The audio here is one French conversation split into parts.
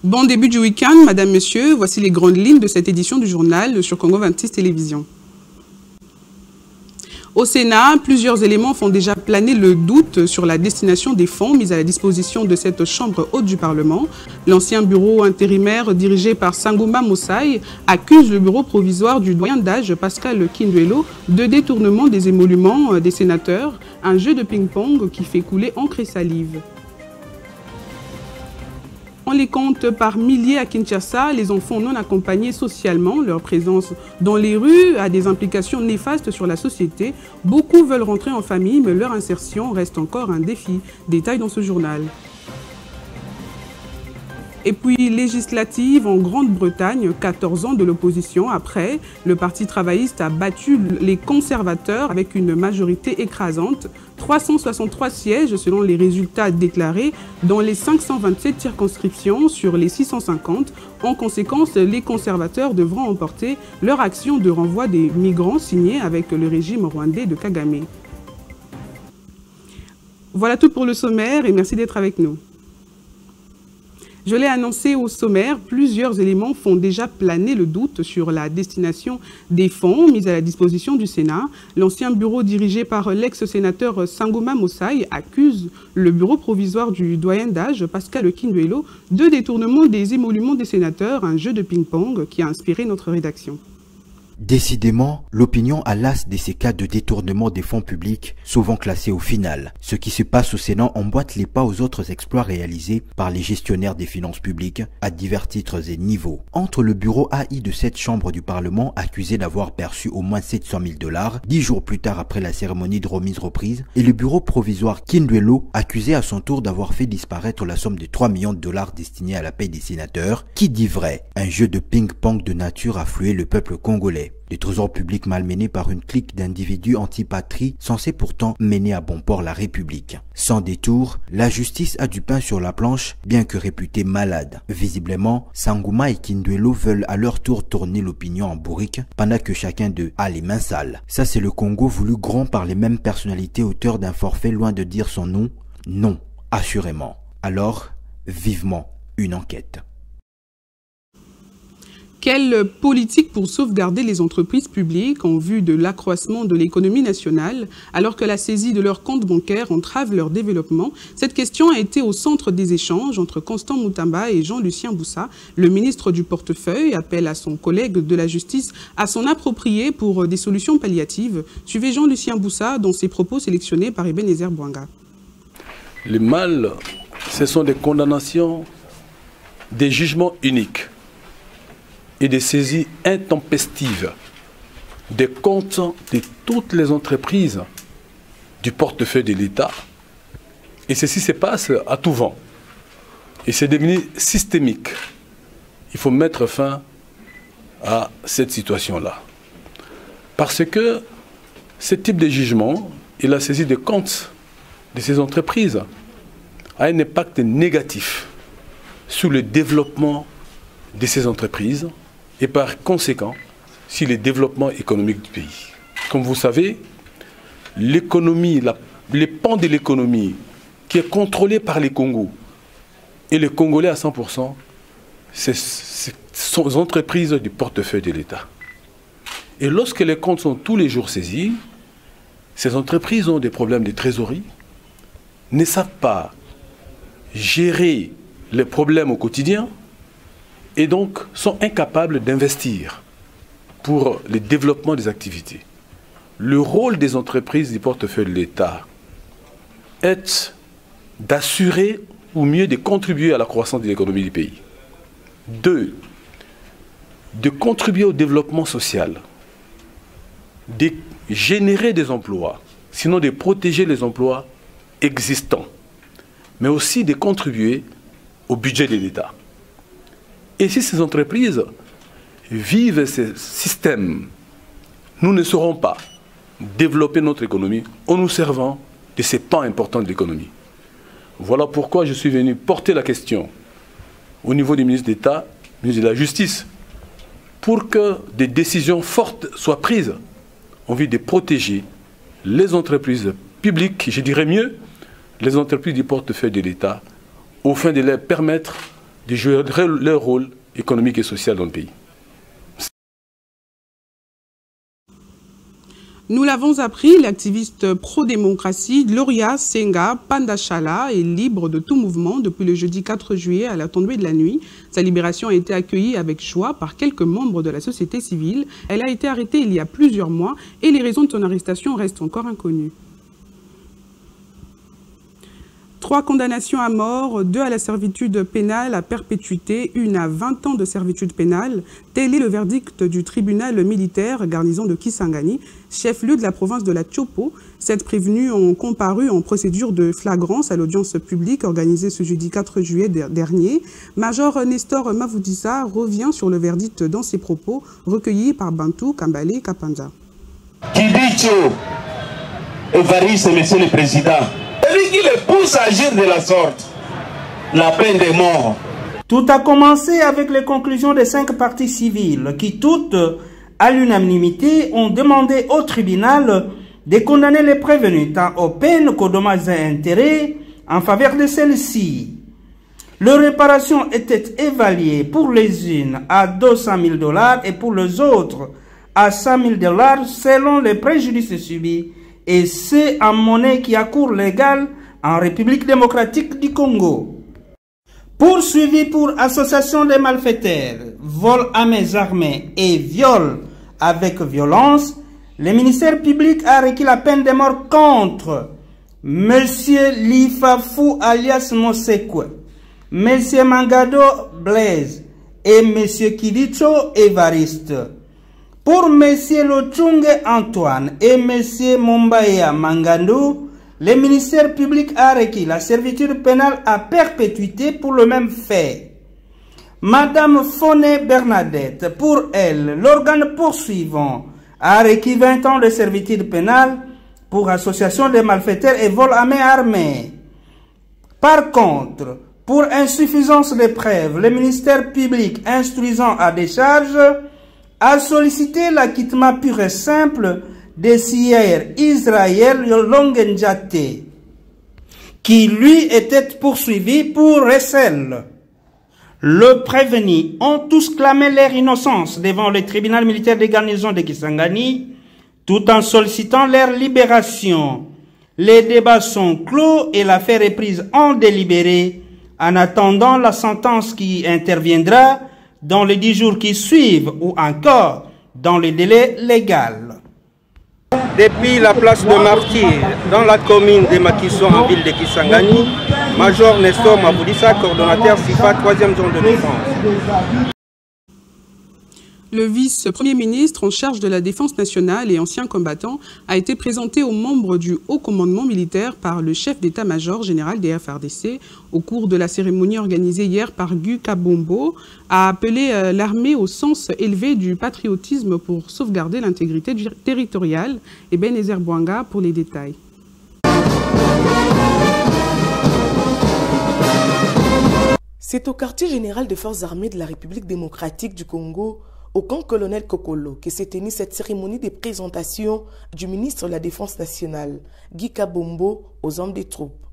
Bon début du week-end, Madame, Monsieur. Voici les grandes lignes de cette édition du journal sur Congo 26 Télévision. Au Sénat, plusieurs éléments font déjà planer le doute sur la destination des fonds mis à la disposition de cette chambre haute du Parlement. L'ancien bureau intérimaire dirigé par Sangouma Moussaï accuse le bureau provisoire du doyen d'âge Pascal Kinduelo de détournement des émoluments des sénateurs, un jeu de ping-pong qui fait couler encre et salive. On les compte par milliers à Kinshasa, les enfants non accompagnés socialement. Leur présence dans les rues a des implications néfastes sur la société. Beaucoup veulent rentrer en famille, mais leur insertion reste encore un défi. Détail dans ce journal. Et puis, législative en Grande-Bretagne, 14 ans de l'opposition après, le Parti travailliste a battu les conservateurs avec une majorité écrasante. 363 sièges selon les résultats déclarés dans les 527 circonscriptions sur les 650. En conséquence, les conservateurs devront emporter leur action de renvoi des migrants signée avec le régime rwandais de Kagame. Voilà tout pour le sommaire et merci d'être avec nous. Je l'ai annoncé au sommaire, plusieurs éléments font déjà planer le doute sur la destination des fonds mis à la disposition du Sénat. L'ancien bureau dirigé par l'ex-sénateur Sangouma Moussaï accuse le bureau provisoire du doyen d'âge Pascal Kinduelo de détournement des émoluments des sénateurs, un jeu de ping-pong qui a inspiré notre rédaction. Décidément, l'opinion a l'as de ces cas de détournement des fonds publics, souvent classés au final. Ce qui se passe au Sénat emboîte les pas aux autres exploits réalisés par les gestionnaires des finances publiques à divers titres et niveaux. Entre le bureau AI de cette chambre du Parlement, accusé d'avoir perçu au moins 700 000 $, 10 jours plus tard après la cérémonie de remise-reprise, et le bureau provisoire Kinduelo, accusé à son tour d'avoir fait disparaître la somme de 3 millions de $ destinée à la paie des sénateurs, qui dit vrai, un jeu de ping-pong de nature à flouer le peuple congolais. Le trésor public malmené par une clique d'individus anti-patrie censés pourtant mener à bon port la République. Sans détour, la justice a du pain sur la planche, bien que réputée malade. Visiblement, Sangouma et Kinduelo veulent à leur tour tourner l'opinion en bourrique, pendant que chacun d'eux a les mains sales. Ça, c'est le Congo voulu grand par les mêmes personnalités auteurs d'un forfait loin de dire son nom. Non, assurément. Alors, vivement une enquête. Quelle politique pour sauvegarder les entreprises publiques en vue de l'accroissement de l'économie nationale alors que la saisie de leurs comptes bancaires entrave leur développement? Cette question a été au centre des échanges entre Constant Moutamba et Jean-Lucien Boussa. Le ministre du Portefeuille appelle à son collègue de la Justice à s'en approprier pour des solutions palliatives. Suivez Jean-Lucien Boussa dans ses propos sélectionnés par Ebenezer Bouanga. Le mal, ce sont des condamnations, des jugements uniques et des saisies intempestives des comptes de toutes les entreprises du portefeuille de l'État. Et ceci se passe à tout vent. Et c'est devenu systémique. Il faut mettre fin à cette situation-là. Parce que ce type de jugement et la saisie des comptes de ces entreprises a un impact négatif sur le développement de ces entreprises et par conséquent sur le développement économique du pays. Comme vous savez, l'économie, les pans de l'économie qui est contrôlé par les Congos et les Congolais à 100%, ce sont les entreprises du portefeuille de l'État. Et lorsque les comptes sont tous les jours saisis, ces entreprises ont des problèmes de trésorerie, ne savent pas gérer les problèmes au quotidien, et donc sont incapables d'investir pour le développement des activités. Le rôle des entreprises du portefeuille de l'État est d'assurer, ou mieux de contribuer à la croissance de l'économie du pays. 2, de contribuer au développement social, de générer des emplois, sinon de protéger les emplois existants, mais aussi de contribuer au budget de l'État. Et si ces entreprises vivent ce système, nous ne saurons pas développer notre économie en nous servant de ces pans importants de l'économie. Voilà pourquoi je suis venu porter la question au niveau du ministre d'État, ministre de la Justice, pour que des décisions fortes soient prises en vue de protéger les entreprises publiques, je dirais mieux, les entreprises du portefeuille de l'État, au fin de leur permettre de jouer leur rôle économique et social dans le pays. Nous l'avons appris, l'activiste pro-démocratie Gloria Senga Pandachala est libre de tout mouvement depuis le jeudi 4 juillet à la tombée de la nuit. Sa libération a été accueillie avec joie par quelques membres de la société civile. Elle a été arrêtée il y a plusieurs mois et les raisons de son arrestation restent encore inconnues. 3 condamnations à mort, 2 à la servitude pénale à perpétuité, 1 à 20 ans de servitude pénale. Tel est le verdict du tribunal militaire garnison de Kisangani, chef-lieu de la province de la Tchopo. 7 prévenus ont comparu en procédure de flagrance à l'audience publique organisée ce jeudi 4 juillet dernier. Major Nestor Mavoudissa revient sur le verdict dans ses propos recueillis par Bantou Kambale Kapanja. Kibicho, Évariste, Monsieur le Président. Celui qui le pousse à agir de la sorte, la peine de mort. Tout a commencé avec les conclusions des 5 parties civiles qui toutes, à l'unanimité, ont demandé au tribunal de condamner les prévenus tant aux peines qu'aux dommages et intérêts en faveur de celles-ci. Leur réparation était évaluée pour les unes à $200 000 et pour les autres à $100 000 selon les préjudices subis, et c'est en monnaie qui a cours légal en République démocratique du Congo. Poursuivi pour association des malfaiteurs, vol à main armée et viol avec violence, le ministère public a requis la peine de mort contre M. Lifafou alias Mosekwe, M. Mangado Blaise et M. Kidicho Évariste. Pour M. Lochunge Antoine et M. Mombaya Mangandou, le ministère public a requis la servitude pénale à perpétuité pour le même fait. Madame Foné Bernadette, pour elle, l'organe poursuivant a requis 20 ans de servitude pénale pour association de malfaiteurs et vol à main armée. Par contre, pour insuffisance de preuves, le ministère public instruisant à décharge a sollicité l'acquittement pur et simple de Sier Israël Longenjate, qui lui était poursuivi pour recel. Le prévenu ont tous clamé leur innocence devant le tribunal militaire de garnison de Kisangani, tout en sollicitant leur libération. Les débats sont clos et l'affaire est prise en délibéré en attendant la sentence qui interviendra dans les 10 jours qui suivent ou encore dans le délai légal. Depuis la place de Martyr, dans la commune de Makiso en ville de Kisangani, Major Nestor Mavoudissa, coordonnateur SIFA, 3e zone de défense. Le vice-premier ministre en charge de la défense nationale et ancien combattant a été présenté aux membres du haut commandement militaire par le chef d'état-major général des FARDC au cours de la cérémonie organisée hier par Gu Kabombo, a appelé l'armée au sens élevé du patriotisme pour sauvegarder l'intégrité territoriale. Et Benézer Bouanga pour les détails. C'est au quartier général des forces armées de la République démocratique du Congo, au camp colonel Kokolo, que s'est tenue cette cérémonie de présentation du ministre de la Défense nationale, Guy Kabombo, aux hommes des troupes.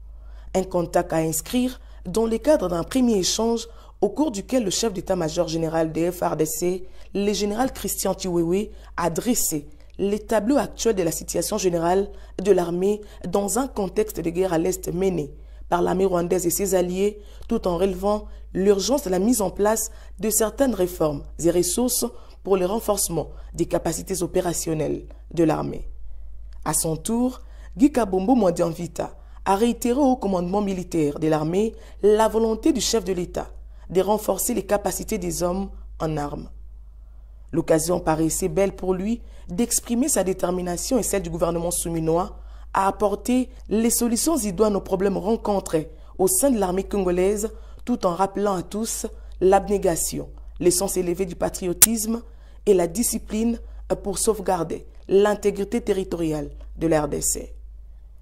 Un contact à inscrire dans le cadre d'un premier échange au cours duquel le chef d'état-major général des FARDC, le général Christian Chiwewe, a dressé les tableaux actuels de la situation générale de l'armée dans un contexte de guerre à l'Est menée par l'armée rwandaise et ses alliés, tout en relevant l'urgence de la mise en place de certaines réformes et ressources pour le renforcement des capacités opérationnelles de l'armée. À son tour, Guy Kabombo Mwandianvita a réitéré au commandement militaire de l'armée la volonté du chef de l'État de renforcer les capacités des hommes en armes. L'occasion paraissait belle pour lui d'exprimer sa détermination et celle du gouvernement souminois à apporter les solutions idoines aux problèmes rencontrés au sein de l'armée congolaise, tout en rappelant à tous l'abnégation, l'essence élevée du patriotisme et la discipline pour sauvegarder l'intégrité territoriale de la RDC.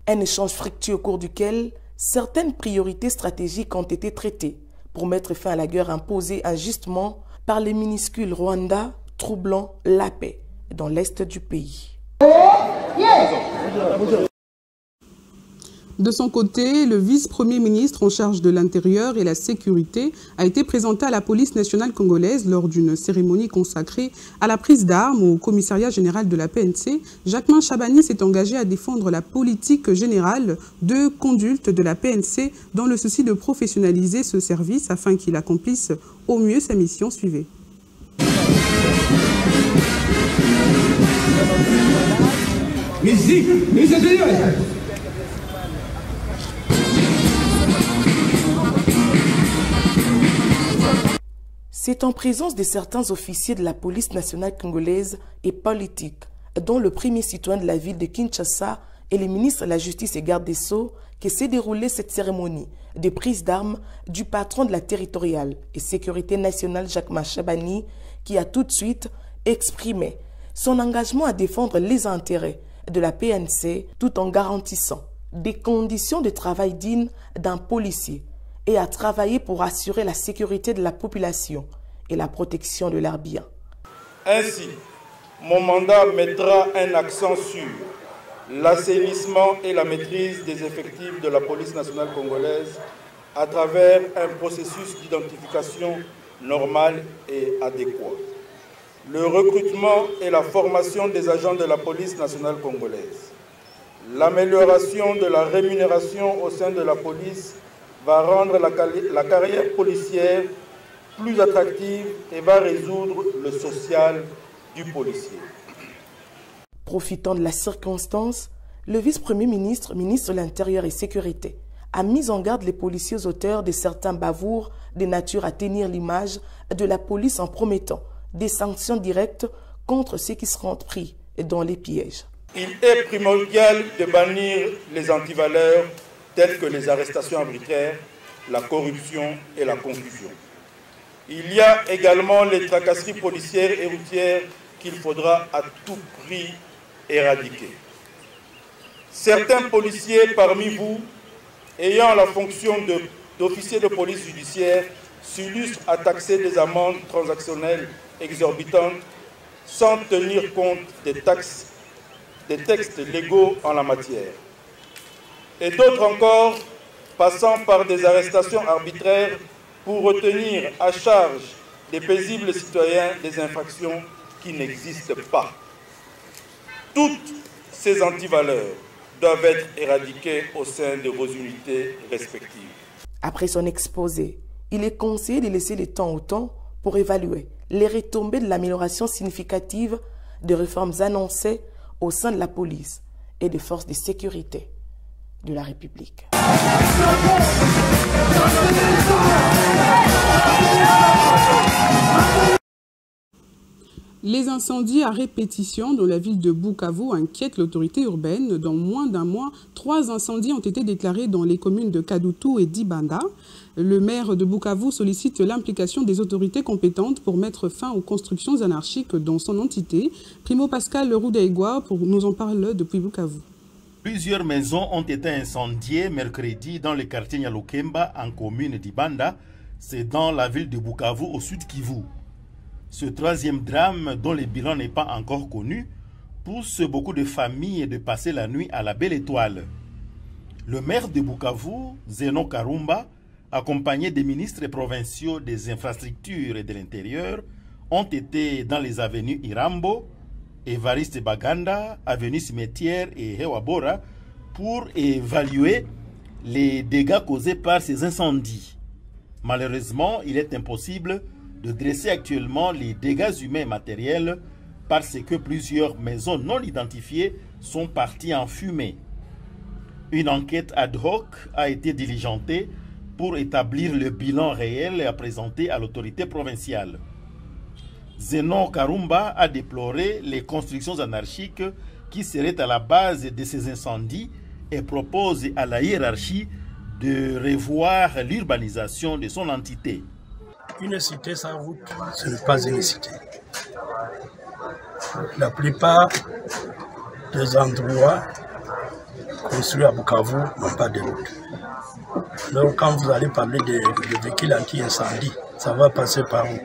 Un échange fructueux au cours duquel certaines priorités stratégiques ont été traitées pour mettre fin à la guerre imposée injustement par les minuscules Rwanda, troublant la paix dans l'est du pays. De son côté, le vice-premier ministre en charge de l'Intérieur et la Sécurité a été présenté à la police nationale congolaise lors d'une cérémonie consacrée à la prise d'armes au commissariat général de la PNC. Jacquemin Chabani s'est engagé à défendre la politique générale de conduite de la PNC dans le souci de professionnaliser ce service afin qu'il accomplisse au mieux sa mission. Suivez. C'est en présence de certains officiers de la police nationale congolaise et politique, dont le premier citoyen de la ville de Kinshasa et le ministre de la Justice et garde des Sceaux, que s'est déroulée cette cérémonie de prise d'armes du patron de la territoriale et sécurité nationale Jacquemin Chabani, qui a tout de suite exprimé son engagement à défendre les intérêts de la PNC tout en garantissant des conditions de travail dignes d'un policier et à travailler pour assurer la sécurité de la population et la protection de leurs biens. Ainsi, mon mandat mettra un accent sur l'assainissement et la maîtrise des effectifs de la police nationale congolaise à travers un processus d'identification normal et adéquat. Le recrutement et la formation des agents de la police nationale congolaise. L'amélioration de la rémunération au sein de la police va rendre la carrière policière plus attractive et va résoudre le social du policier. Profitant de la circonstance, le vice-premier ministre, ministre de l'Intérieur et Sécurité, a mis en garde les policiers aux auteurs de certains bavours de nature à tenir l'image de la police en promettant des sanctions directes contre ceux qui seront pris dans les pièges. Il est primordial de bannir les antivaleurs telles que les arrestations arbitraires, la corruption et la confusion. Il y a également les tracasseries policières et routières qu'il faudra à tout prix éradiquer. Certains policiers parmi vous, ayant la fonction d'officier de police judiciaire, s'illustrent à taxer des amendes transactionnelles exorbitantes sans tenir compte des textes légaux en la matière. Et d'autres encore passant par des arrestations arbitraires pour retenir à charge des paisibles citoyens des infractions qui n'existent pas. Toutes ces antivaleurs doivent être éradiquées au sein de vos unités respectives. Après son exposé, il est conseillé de laisser le temps au temps pour évaluer les retombées de l'amélioration significative des réformes annoncées au sein de la police et des forces de sécurité de la République. Les incendies à répétition dans la ville de Bukavu inquiètent l'autorité urbaine. Dans moins d'un mois, 3 incendies ont été déclarés dans les communes de Kadutu et d'Ibanda. Le maire de Bukavu sollicite l'implication des autorités compétentes pour mettre fin aux constructions anarchiques dans son entité. Primo Pascal Roudaigua nous en parle depuis Bukavu. Plusieurs maisons ont été incendiées mercredi dans le quartier Nyalukemba en commune d'Ibanda. C'est dans la ville de Bukavu au sud Kivu. Ce troisième drame, dont le bilan n'est pas encore connu, pousse beaucoup de familles de passer la nuit à la Belle Étoile. Le maire de Bukavu, Zeno Karumba, accompagné des ministres provinciaux des infrastructures et de l'intérieur, ont été dans les avenues Irambo, Evariste Baganda, avenue Cimetière et Hewabora pour évaluer les dégâts causés par ces incendies. Malheureusement, il est impossible de dresser actuellement les dégâts humains et matériels parce que plusieurs maisons non identifiées sont parties en fumée. Une enquête ad hoc a été diligentée pour établir le bilan réel et à présenter à l'autorité provinciale. Zeno Karumba a déploré les constructions anarchiques qui seraient à la base de ces incendies et propose à la hiérarchie de revoir l'urbanisation de son entité. Une cité sans route, ce n'est pas une cité. La plupart des endroits construits à Bukavu n'ont pas de route. Donc quand vous allez parler de véhicules anti-incendie, ça va passer par où?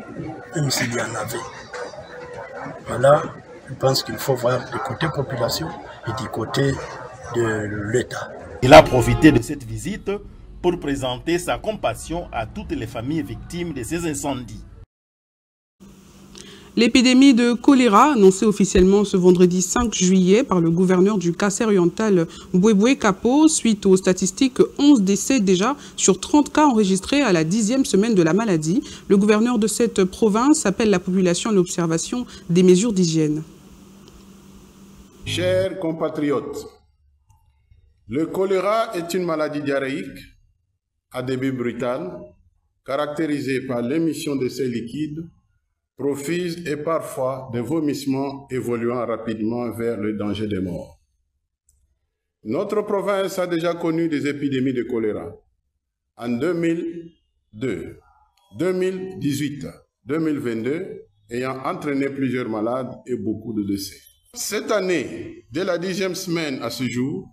Même s'il y en avait. Voilà, je pense qu'il faut voir du côté population et du côté de l'État. Il a profité de cette visite pour présenter sa compassion à toutes les familles victimes de ces incendies. L'épidémie de choléra, annoncée officiellement ce vendredi 5 juillet par le gouverneur du Kassai-Oriental, Mbwebwe Kapo, suite aux statistiques, 11 décès déjà sur 30 cas enregistrés à la 10e semaine de la maladie. Le gouverneur de cette province appelle la population à l'observation des mesures d'hygiène. Chers compatriotes, le choléra est une maladie diarrhéique à début brutal, caractérisée par l'émission de ces liquides, profuse et parfois des vomissements évoluant rapidement vers le danger de mort. Notre province a déjà connu des épidémies de choléra en 2002, 2018, 2022, ayant entraîné plusieurs malades et beaucoup de décès. Cette année, dès la 10e semaine à ce jour,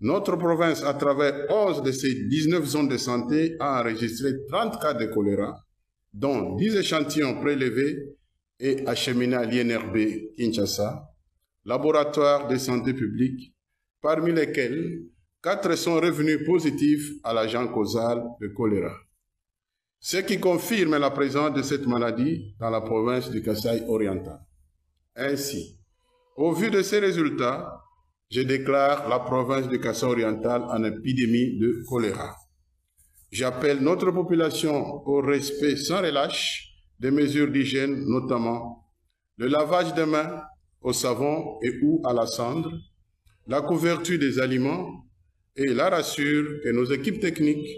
notre province, à travers 11 de ses 19 zones de santé, a enregistré 30 cas de choléra, dont 10 échantillons prélevés et acheminés à l'INRB Kinshasa, laboratoire de santé publique, parmi lesquels 4 sont revenus positifs à l'agent causal de choléra. Ce qui confirme la présence de cette maladie dans la province du Kassai-Oriental. Ainsi, au vu de ces résultats, je déclare la province du Kassai-Oriental en épidémie de choléra. J'appelle notre population au respect sans relâche des mesures d'hygiène, notamment le lavage des mains au savon et ou à la cendre, la couverture des aliments et la rassure que nos équipes techniques,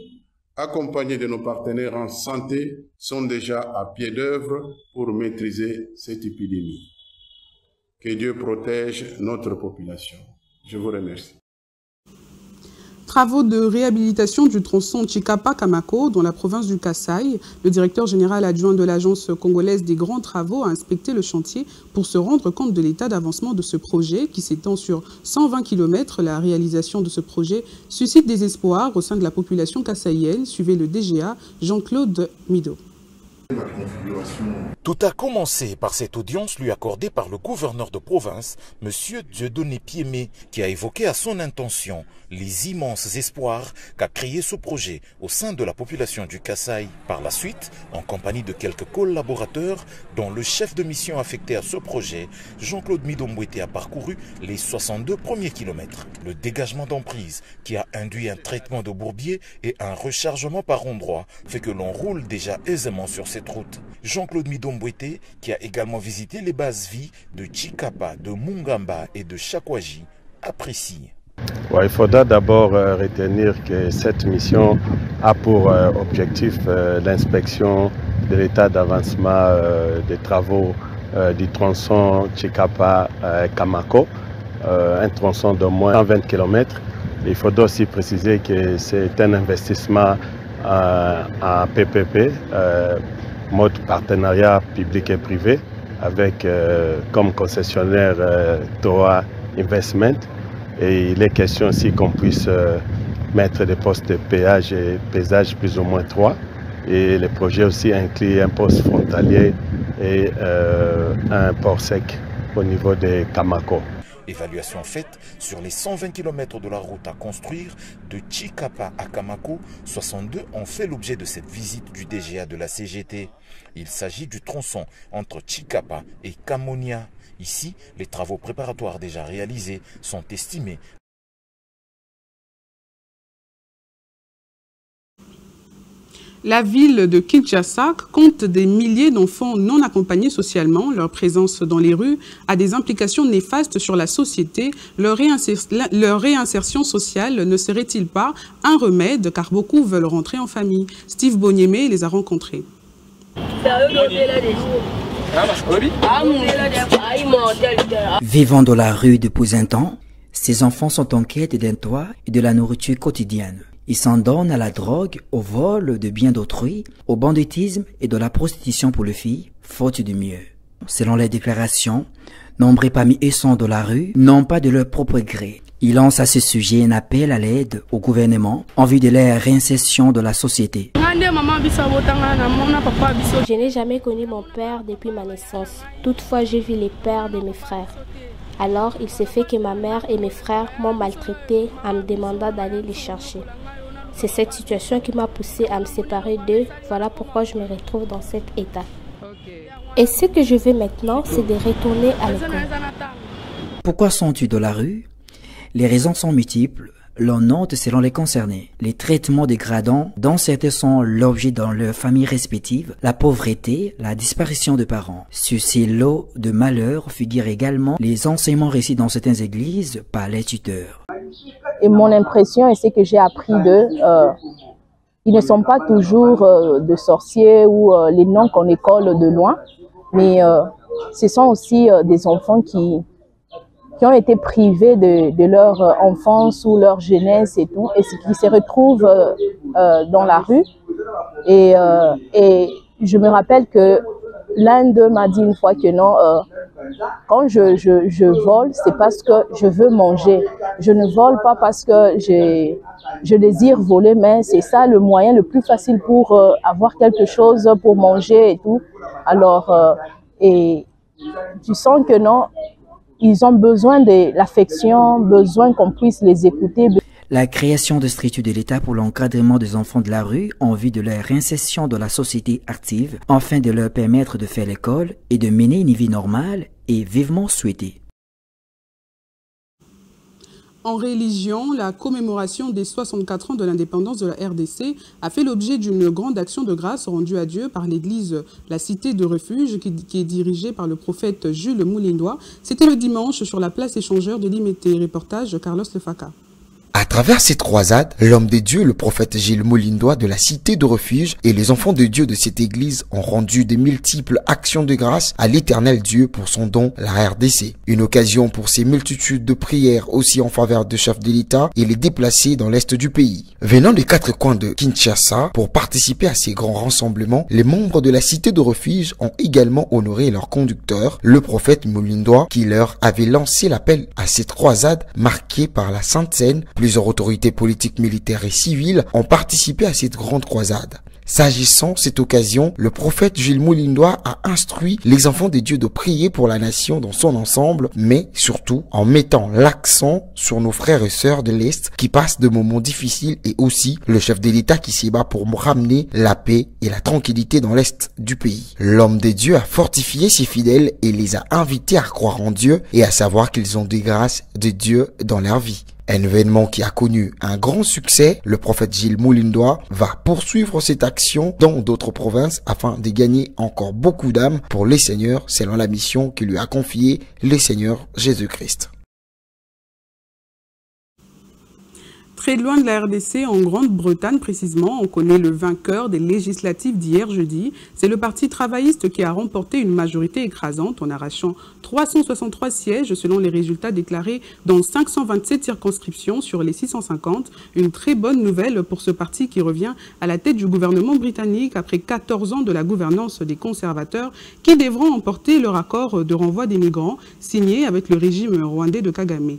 accompagnées de nos partenaires en santé, sont déjà à pied d'œuvre pour maîtriser cette épidémie. Que Dieu protège notre population. Je vous remercie. Travaux de réhabilitation du tronçon Chikapa-Kamako dans la province du Kassai. Le directeur général adjoint de l'Agence congolaise des grands travaux a inspecté le chantier pour se rendre compte de l'état d'avancement de ce projet qui s'étend sur 120 km. La réalisation de ce projet suscite des espoirs au sein de la population kassaïenne. Suivez le DGA Jean-Claude Mido. Tout a commencé par cette audience lui accordée par le gouverneur de province, M. Dieudonné Piémé, qui a évoqué à son intention les immenses espoirs qu'a créé ce projet au sein de la population du Kassai. Par la suite, en compagnie de quelques collaborateurs, dont le chef de mission affecté à ce projet, Jean-Claude Midombouété, a parcouru les 62 premiers kilomètres. Le dégagement d'emprise, qui a induit un traitement de bourbier et un rechargement par endroit, fait que l'on roule déjà aisément sur cette route. Jean-Claude Midombouété, qui a également visité les bases vie de Chikapa, de Mungamba et de Chakwaji, apprécie. Il faudra d'abord retenir que cette mission a pour objectif l'inspection de l'état d'avancement des travaux du tronçon Chikapa-Kamako, un tronçon d'au moins 120 km. Il faudra aussi préciser que c'est un investissement en PPP, mode partenariat public et privé, avec comme concessionnaire Toa Investment. Et il est question aussi qu'on puisse mettre des postes de péage et paysage plus ou moins 3. Et le projet aussi inclut un poste frontalier et un port sec au niveau de Kamako. Évaluation faite sur les 120 km de la route à construire de Chikapa à Kamako, 62 ont fait l'objet de cette visite du DGA de la CGT. Il s'agit du tronçon entre Chikapa et Kamonia. Ici, les travaux préparatoires déjà réalisés sont estimés. La ville de Kinshasa compte des milliers d'enfants non accompagnés socialement. Leur présence dans les rues a des implications néfastes sur la société. Leur réinsertion sociale ne serait-il pas un remède car beaucoup veulent rentrer en famille? Steve Bonyemé les a rencontrés. Vivant dans la rue depuis un temps, ces enfants sont en quête d'un toit et de la nourriture quotidienne. Ils s'en donnent à la drogue, au vol de biens d'autrui, au banditisme et de la prostitution pour les filles, faute de mieux. Selon les déclarations, nombreux parmi eux sont dans la rue, non pas de leur propre gré. Ils lancent à ce sujet un appel à l'aide au gouvernement en vue de leur réinsertion dans la société. Je n'ai jamais connu mon père depuis ma naissance. Toutefois, j'ai vu les pères de mes frères. Alors, il s'est fait que ma mère et mes frères m'ont maltraité en me demandant d'aller les chercher. C'est cette situation qui m'a poussée à me séparer d'eux. Voilà pourquoi je me retrouve dans cet état. Et ce que je veux maintenant, c'est de retourner à l'école. Pourquoi sont-ils dans la rue? Les raisons sont multiples. L'on note selon les concernés les traitements dégradants dont certains sont l'objet dans leurs familles respectives, la pauvreté, la disparition de parents. Sur ces lots de malheur figurent également les enseignements reçus dans certaines églises par les tuteurs. Et mon impression et ce que j'ai appris d'eux, ils ne sont pas toujours de sorciers ou les noms qu'on école de loin, mais ce sont aussi des enfants qui ont été privés de leur enfance ou leur jeunesse et tout, et qui se retrouvent dans la rue. Et je me rappelle que l'un d'eux m'a dit une fois que non, quand je vole, c'est parce que je veux manger. Je ne vole pas parce que je désire voler, mais c'est ça le moyen le plus facile pour avoir quelque chose pour manger et tout. Alors, et tu sens que non, ils ont besoin de l'affection, besoin qu'on puisse les écouter. La création de structures de l'État pour l'encadrement des enfants de la rue en vue de leur réinsertion dans la société active, afin de leur permettre de faire l'école et de mener une vie normale, est vivement souhaitée. En religion, la commémoration des 64 ans de l'indépendance de la RDC a fait l'objet d'une grande action de grâce rendue à Dieu par l'église La Cité de Refuge qui est dirigée par le prophète Jules Moulindois. C'était le dimanche sur la place échangeur de Limité. Reportage Carlos Lefaka. À travers cette croisade, l'homme de Dieu, le prophète Gilles Moulindois de la Cité de Refuge et les enfants de Dieu de cette église ont rendu de multiples actions de grâce à l'éternel Dieu pour son don, la RDC. Une occasion pour ces multitudes de prières aussi en faveur de chefs de l'État et les déplacés dans l'est du pays. Venant des quatre coins de Kinshasa pour participer à ces grands rassemblements, les membres de la Cité de Refuge ont également honoré leur conducteur, le prophète Moulindois, qui leur avait lancé l'appel à cette croisade marquée par la Sainte Seine. Plusieurs autorités politiques, militaires et civiles ont participé à cette grande croisade. S'agissant cette occasion, le prophète Jules Moulindois a instruit les enfants de Dieu de prier pour la nation dans son ensemble, mais surtout en mettant l'accent sur nos frères et sœurs de l'Est qui passent de moments difficiles et aussi le chef de l'État qui s'y bat pour ramener la paix et la tranquillité dans l'Est du pays. L'homme de Dieu a fortifié ses fidèles et les a invités à croire en Dieu et à savoir qu'ils ont des grâces de Dieu dans leur vie. Un événement qui a connu un grand succès, le prophète Gilles Moulindois va poursuivre cette action dans d'autres provinces afin de gagner encore beaucoup d'âmes pour les seigneurs selon la mission que lui a confiée le Seigneur Jésus-Christ. Très loin de la RDC, en Grande-Bretagne précisément, on connaît le vainqueur des législatives d'hier jeudi. C'est le Parti travailliste qui a remporté une majorité écrasante en arrachant 363 sièges selon les résultats déclarés dans 527 circonscriptions sur les 650. Une très bonne nouvelle pour ce parti qui revient à la tête du gouvernement britannique après 14 ans de la gouvernance des conservateurs qui devront emporter leur accord de renvoi des migrants signé avec le régime rwandais de Kagame.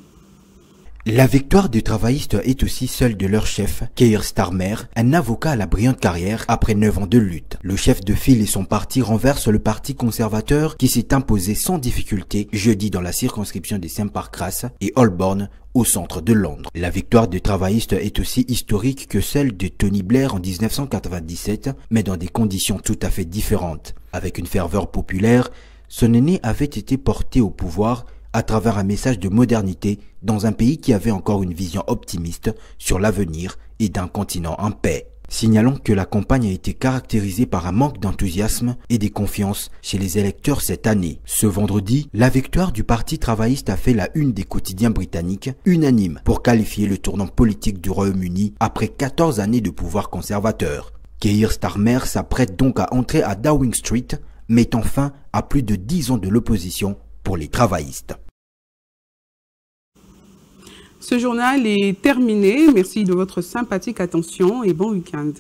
La victoire des travaillistes est aussi celle de leur chef, Keir Starmer, un avocat à la brillante carrière après 9 ans de lutte. Le chef de file et son parti renversent le parti conservateur qui s'est imposé sans difficulté jeudi dans la circonscription de St. Pancras et Holborn au centre de Londres. La victoire des travaillistes est aussi historique que celle de Tony Blair en 1997, mais dans des conditions tout à fait différentes. Avec une ferveur populaire, son aîné avait été porté au pouvoir à travers un message de modernité dans un pays qui avait encore une vision optimiste sur l'avenir et d'un continent en paix. Signalons que la campagne a été caractérisée par un manque d'enthousiasme et de confiance chez les électeurs cette année. Ce vendredi, la victoire du Parti travailliste a fait la une des quotidiens britanniques, unanime pour qualifier le tournant politique du Royaume-Uni après 14 années de pouvoir conservateur. Keir Starmer s'apprête donc à entrer à Downing Street, mettant fin à plus de 10 ans de l'opposition pour les travaillistes. Ce journal est terminé. Merci de votre sympathique attention et bon week-end.